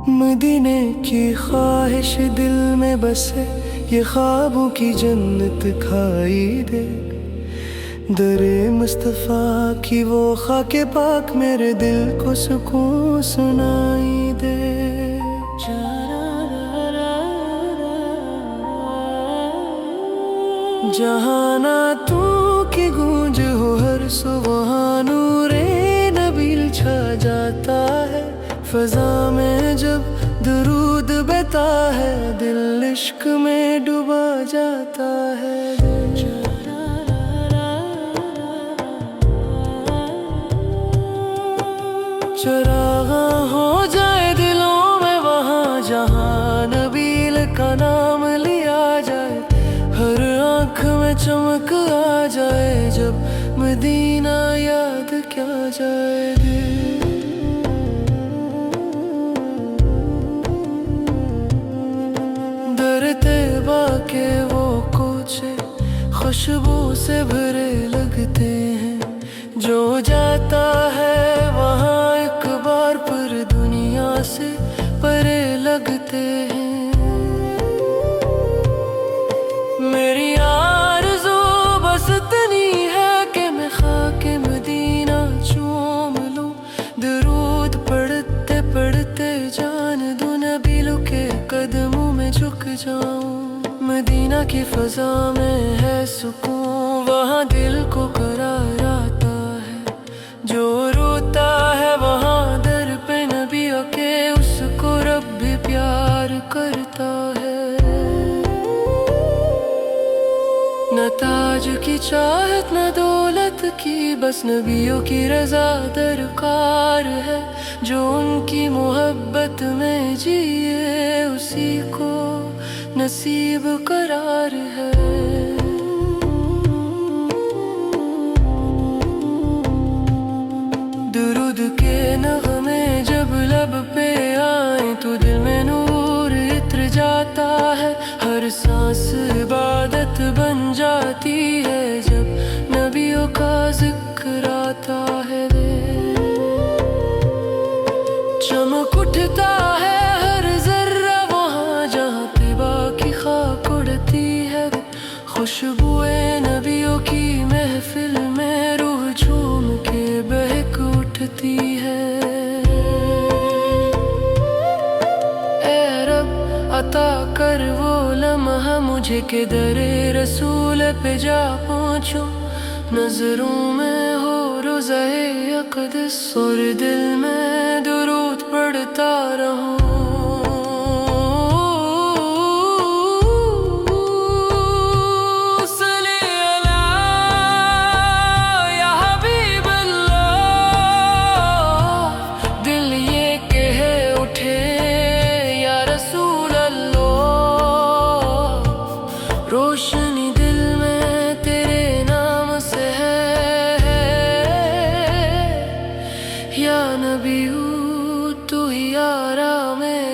मदीने की ख्वाहिश दिल में बसे, ये ख्वाबों की जन्नत खाई दे। दरे मुस्तफ़ा की वो खाके पाक मेरे दिल को सुकून सुनाई दे। जहाना तू की गूंज हो हर सुबह, नूरे नबील छा जाता है। फजा में जब दुरूद बहता है, दिल इश्क में डूबा जाता है। चरागा हो जाए दिलों में वहाँ, जहाँ नबील का नाम लिया जाए। हर आँख में चमक आ जाए, जब मदीना याद क्या जाए। दर तैबा के वो कोचे खुशबू से भरे लगते हैं। जो जाता है वहाँ एक बार पर दुनिया से परे लगते हैं। मेरी आरज़ू बस इतनी है कि मैं खाके मदीना चूम लूं। दरूद पढ़ते पढ़ते जान दूं, नबीलों के कदमों में झुक जाऊं। मदीना की फ़ज़ा में है सुकून, वहाँ दिल को करार आता है। जो रोता है वहाँ दर पे नबियों के, उसको रब भी प्यार करता है। न ताज की चाहत न दौलत की, बस नबियों की रज़ा दरकार है। जो उनकी मोहब्बत में जिए, उसी को नसीब करार है। दुरूद के नग़मे जब लब पे आए, तो दिल में नूर इत्र जाता है। हर सांस इबादत बन जाती है, जब नबियों का जिक्र आता है। चमक उठता है हर जर्रा वहाँ, जहाँ तिबा की खाक उड़ती है। खुशबुए नबियों की महफिल में रूह झूम के बहक उठती है। ऐ रब अता कर वो लम्हा मुझे के दरे रसूल पे जा पहुँचूं। नजरों में हो रोज़े अक़दस और दिल में दुरूद पढ़ता रहूं। रोशनी दिल में तेरे नाम से है, या नबी तू ही आराम है।